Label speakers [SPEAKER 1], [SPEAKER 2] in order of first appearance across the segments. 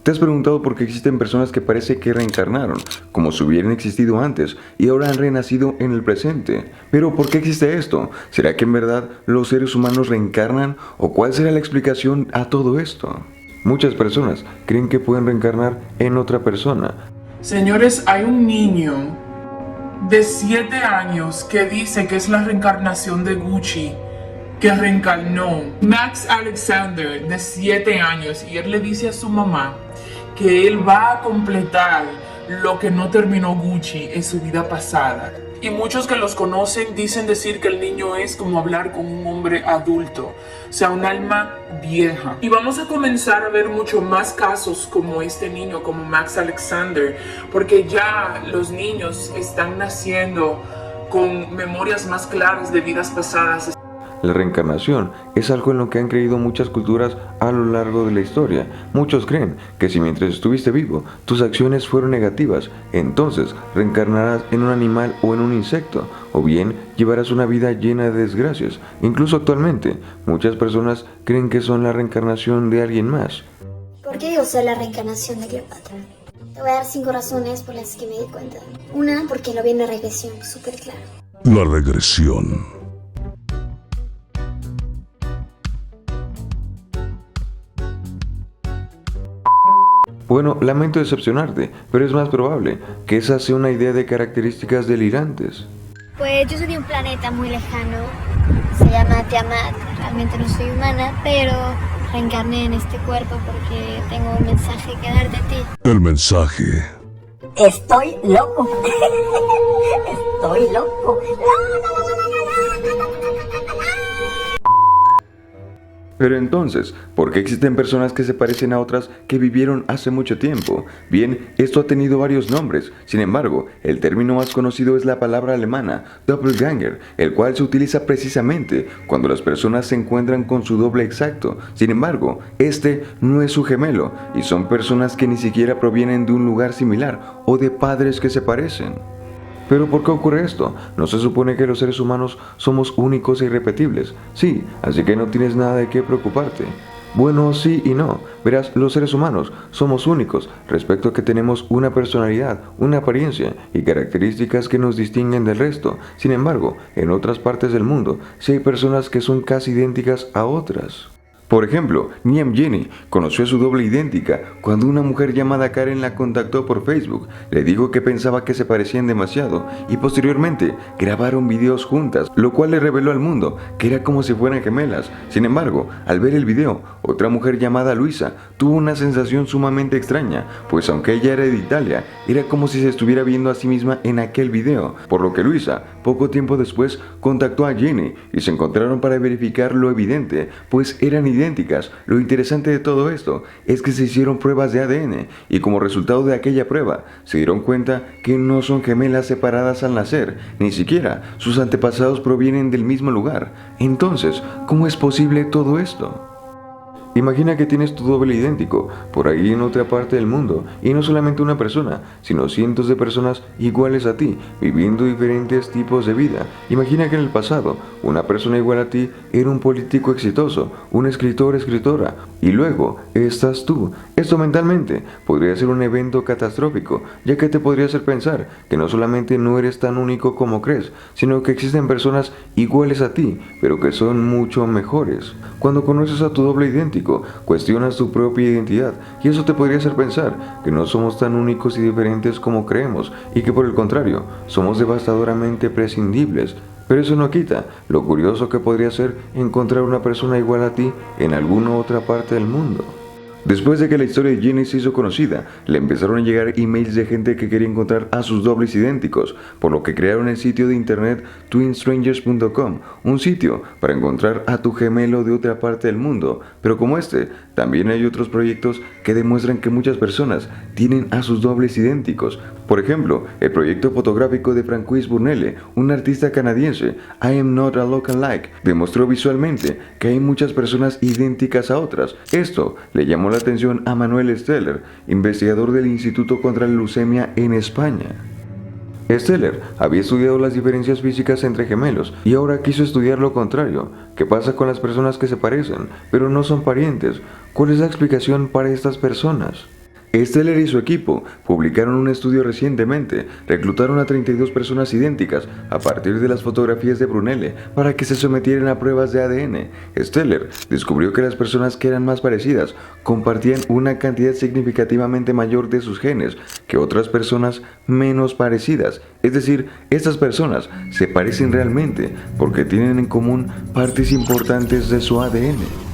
[SPEAKER 1] ¿Te has preguntado por qué existen personas que parece que reencarnaron, como si hubieran existido antes y ahora han renacido en el presente? Pero ¿por qué existe esto? ¿Será que en verdad los seres humanos reencarnan o cuál será la explicación a todo esto? Muchas personas creen que pueden reencarnar en otra persona.
[SPEAKER 2] Señores, hay un niño de 7 años que dice que es la reencarnación de Gucci, que reencarnó. Max Alexander, de 7 años, y él le dice a su mamá que él va a completar lo que no terminó Gucci en su vida pasada. Y muchos que los conocen dicen decir que el niño es como hablar con un hombre adulto, o sea, un alma vieja. Y vamos a comenzar a ver mucho más casos como este niño, como Max Alexander, porque ya los niños están naciendo con memorias más claras de vidas pasadas.
[SPEAKER 1] La reencarnación es algo en lo que han creído muchas culturas a lo largo de la historia. Muchos creen que si mientras estuviste vivo tus acciones fueron negativas, entonces reencarnarás en un animal o en un insecto, o bien llevarás una vida llena de desgracias. Incluso actualmente, muchas personas creen que son la reencarnación de alguien más.
[SPEAKER 3] ¿Por qué yo soy la reencarnación de Cleopatra? Te voy a dar 5 razones por las que me di cuenta. Una, porque lo vi en la regresión, súper claro.
[SPEAKER 4] La regresión.
[SPEAKER 1] Bueno, lamento decepcionarte, pero es más probable que esa sea una idea de características delirantes.
[SPEAKER 3] Pues yo soy de un planeta muy lejano, se llama Tiamat. Realmente no soy humana, pero reencarné en este cuerpo porque tengo un mensaje que darte a ti.
[SPEAKER 4] El mensaje.
[SPEAKER 5] Estoy loco. Estoy loco.
[SPEAKER 1] Pero entonces, ¿por qué existen personas que se parecen a otras que vivieron hace mucho tiempo? Bien, esto ha tenido varios nombres. Sin embargo, el término más conocido es la palabra alemana Doppelgänger, el cual se utiliza precisamente cuando las personas se encuentran con su doble exacto. Sin embargo, este no es su gemelo y son personas que ni siquiera provienen de un lugar similar o de padres que se parecen. ¿Pero por qué ocurre esto? ¿No se supone que los seres humanos somos únicos e irrepetibles? Sí, así que no tienes nada de qué preocuparte. Bueno, sí y no. Verás, los seres humanos somos únicos respecto a que tenemos una personalidad, una apariencia y características que nos distinguen del resto. Sin embargo, en otras partes del mundo, sí hay personas que son casi idénticas a otras. Por ejemplo, Niam Jenny conoció a su doble idéntica cuando una mujer llamada Karen la contactó por Facebook, le dijo que pensaba que se parecían demasiado y posteriormente grabaron videos juntas, lo cual le reveló al mundo que era como si fueran gemelas. Sin embargo, al ver el video, otra mujer llamada Luisa tuvo una sensación sumamente extraña, pues aunque ella era de Italia, era como si se estuviera viendo a sí misma en aquel video, por lo que Luisa, poco tiempo después, contactó a Jenny y se encontraron para verificar lo evidente, pues eran idénticas. Lo interesante de todo esto es que se hicieron pruebas de ADN y como resultado de aquella prueba se dieron cuenta que no son gemelas separadas al nacer, ni siquiera sus antepasados provienen del mismo lugar. Entonces, ¿cómo es posible todo esto? Imagina que tienes tu doble idéntico por ahí en otra parte del mundo y no solamente una persona, sino cientos de personas iguales a ti, viviendo diferentes tipos de vida. Imagina que en el pasado una persona igual a ti era un político exitoso, un escritor, escritora, y luego estás tú. Esto mentalmente podría ser un evento catastrófico, ya que te podría hacer pensar que no solamente no eres tan único como crees, sino que existen personas iguales a ti, pero que son mucho mejores. Cuando conoces a tu doble idéntico, cuestionas tu propia identidad y eso te podría hacer pensar que no somos tan únicos y diferentes como creemos y que por el contrario, somos devastadoramente prescindibles. Pero eso no quita lo curioso que podría ser encontrar una persona igual a ti en alguna otra parte del mundo. Después de que la historia de Jenny se hizo conocida, le empezaron a llegar emails de gente que quería encontrar a sus dobles idénticos, por lo que crearon el sitio de internet twinstrangers.com, un sitio para encontrar a tu gemelo de otra parte del mundo. Pero como este, también hay otros proyectos que demuestran que muchas personas tienen a sus dobles idénticos. Por ejemplo, el proyecto fotográfico de Francois Burnelle, un artista canadiense, I Am Not a Lookalike, demostró visualmente que hay muchas personas idénticas a otras. Esto le llamó la atención a Manuel Steller, investigador del Instituto contra la Leucemia en España. Steller había estudiado las diferencias físicas entre gemelos y ahora quiso estudiar lo contrario. ¿Qué pasa con las personas que se parecen, pero no son parientes? ¿Cuál es la explicación para estas personas? Steller y su equipo publicaron un estudio recientemente. Reclutaron a 32 personas idénticas a partir de las fotografías de Brunelle para que se sometieran a pruebas de ADN. Steller descubrió que las personas que eran más parecidas compartían una cantidad significativamente mayor de sus genes que otras personas menos parecidas. Es decir, estas personas se parecen realmente porque tienen en común partes importantes de su ADN.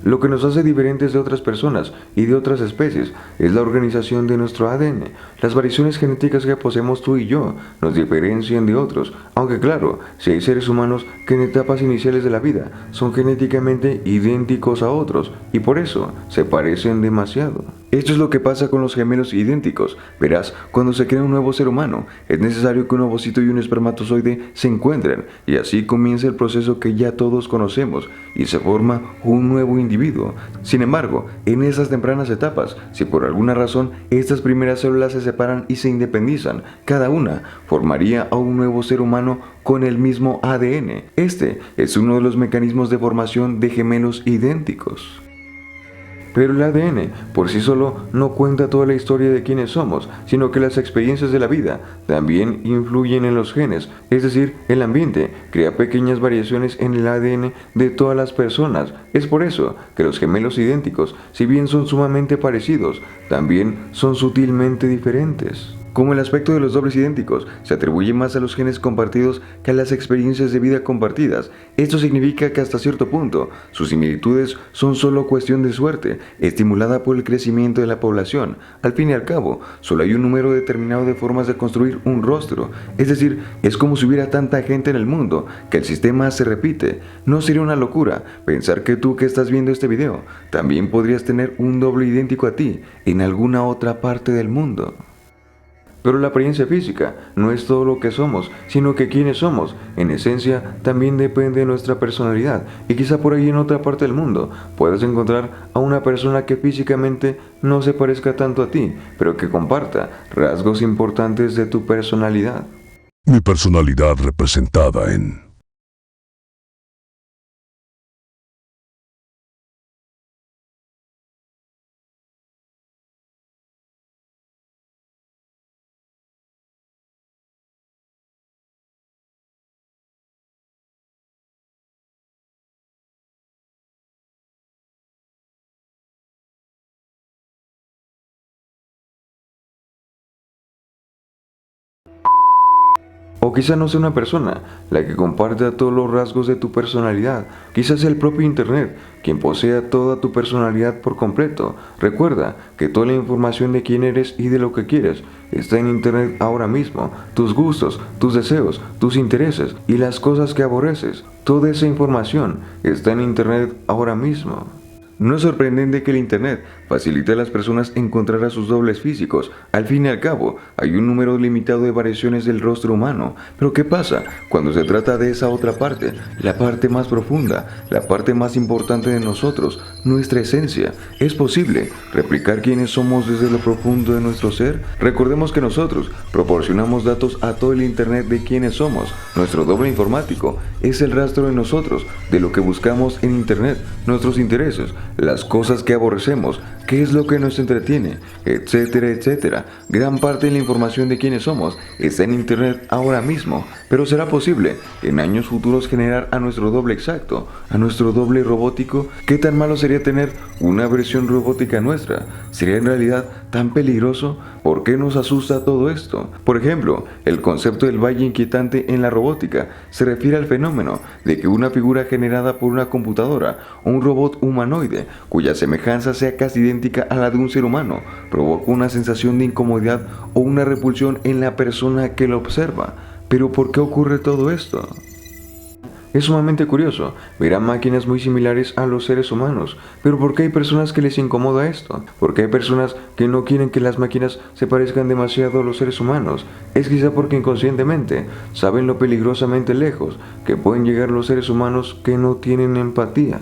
[SPEAKER 1] Lo que nos hace diferentes de otras personas y de otras especies es la organización de nuestro ADN. Las variaciones genéticas que poseemos tú y yo nos diferencian de otros, aunque claro, si hay seres humanos que en etapas iniciales de la vida son genéticamente idénticos a otros y por eso se parecen demasiado. Esto es lo que pasa con los gemelos idénticos. Verás, cuando se crea un nuevo ser humano, es necesario que un ovocito y un espermatozoide se encuentren, y así comienza el proceso que ya todos conocemos, y se forma un nuevo individuo. Sin embargo, en esas tempranas etapas, si por alguna razón estas primeras células se separan y se independizan, cada una formaría a un nuevo ser humano con el mismo ADN. Este es uno de los mecanismos de formación de gemelos idénticos. Pero el ADN por sí solo no cuenta toda la historia de quiénes somos, sino que las experiencias de la vida también influyen en los genes, es decir, el ambiente crea pequeñas variaciones en el ADN de todas las personas. Es por eso que los gemelos idénticos, si bien son sumamente parecidos, también son sutilmente diferentes. Como el aspecto de los dobles idénticos se atribuye más a los genes compartidos que a las experiencias de vida compartidas, esto significa que hasta cierto punto sus similitudes son solo cuestión de suerte, estimulada por el crecimiento de la población. Al fin y al cabo, solo hay un número determinado de formas de construir un rostro, es decir, es como si hubiera tanta gente en el mundo que el sistema se repite. ¿No sería una locura pensar que tú que estás viendo este video también podrías tener un doble idéntico a ti en alguna otra parte del mundo? Pero la apariencia física no es todo lo que somos, sino que quienes somos, en esencia, también depende de nuestra personalidad. Y quizá por ahí en otra parte del mundo puedas encontrar a una persona que físicamente no se parezca tanto a ti, pero que comparta rasgos importantes de tu personalidad.
[SPEAKER 4] Mi personalidad representada en
[SPEAKER 1] O quizá no sea una persona la que comparte todos los rasgos de tu personalidad. Quizás sea el propio Internet quien posea toda tu personalidad por completo. Recuerda que toda la información de quién eres y de lo que quieres está en Internet ahora mismo. Tus gustos, tus deseos, tus intereses y las cosas que aborreces. Toda esa información está en Internet ahora mismo. No es sorprendente que el Internet facilite a las personas encontrar a sus dobles físicos. Al fin y al cabo, hay un número limitado de variaciones del rostro humano. Pero ¿qué pasa cuando se trata de esa otra parte? La parte más profunda, la parte más importante de nosotros, nuestra esencia. ¿Es posible replicar quiénes somos desde lo profundo de nuestro ser? Recordemos que nosotros proporcionamos datos a todo el Internet de quiénes somos. Nuestro doble informático es el rastro de nosotros, de lo que buscamos en Internet, nuestros intereses, las cosas que aborrecemos, qué es lo que nos entretiene, etcétera, etcétera. Gran parte de la información de quiénes somos está en Internet ahora mismo, pero ¿será posible en años futuros generar a nuestro doble exacto, a nuestro doble robótico? ¿Qué tan malo sería tener una versión robótica nuestra? ¿Sería en realidad tan peligroso? ¿Por qué nos asusta todo esto? Por ejemplo, el concepto del valle inquietante en la robótica se refiere al fenómeno de que una figura generada por una computadora o un robot humanoide, cuya semejanza sea casi idéntica a la de un ser humano, provoca una sensación de incomodidad o una repulsión en la persona que lo observa. ¿Pero por qué ocurre todo esto? Es sumamente curioso ver a máquinas muy similares a los seres humanos, pero ¿por qué hay personas que les incomoda esto? ¿Por qué hay personas que no quieren que las máquinas se parezcan demasiado a los seres humanos? Es quizá porque inconscientemente saben lo peligrosamente lejos que pueden llegar los seres humanos que no tienen empatía.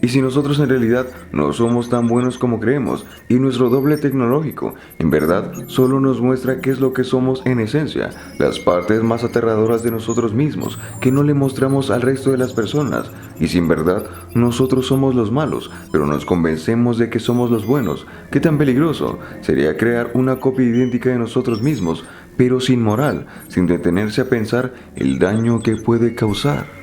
[SPEAKER 1] Y si nosotros en realidad no somos tan buenos como creemos, y nuestro doble tecnológico en verdad solo nos muestra qué es lo que somos en esencia, las partes más aterradoras de nosotros mismos que no le mostramos al resto de las personas, y si en verdad nosotros somos los malos, pero nos convencemos de que somos los buenos, ¿qué tan peligroso sería crear una copia idéntica de nosotros mismos, pero sin moral, sin detenerse a pensar el daño que puede causar?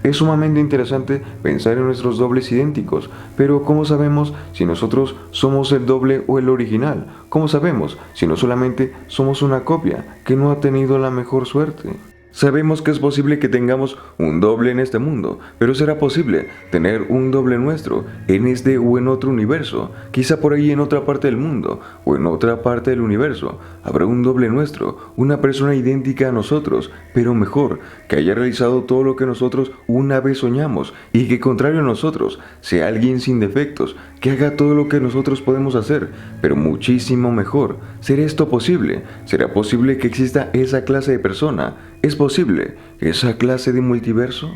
[SPEAKER 1] Es sumamente interesante pensar en nuestros dobles idénticos, pero ¿cómo sabemos si nosotros somos el doble o el original? ¿Cómo sabemos si no solamente somos una copia que no ha tenido la mejor suerte? Sabemos que es posible que tengamos un doble en este mundo, pero ¿será posible tener un doble nuestro en este o en otro universo? Quizá por ahí en otra parte del mundo o en otra parte del universo habrá un doble nuestro, una persona idéntica a nosotros, pero mejor, que haya realizado todo lo que nosotros una vez soñamos y que contrario a nosotros sea alguien sin defectos, que haga todo lo que nosotros podemos hacer, pero muchísimo mejor. ¿Será esto posible? ¿Será posible que exista esa clase de persona? ¿Es posible esa clase de multiverso?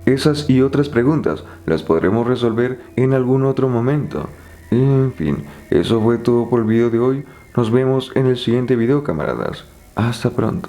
[SPEAKER 1] Esas y otras preguntas las podremos resolver en algún otro momento. En fin, eso fue todo por el video de hoy. Nos vemos en el siguiente video, camaradas. Hasta pronto.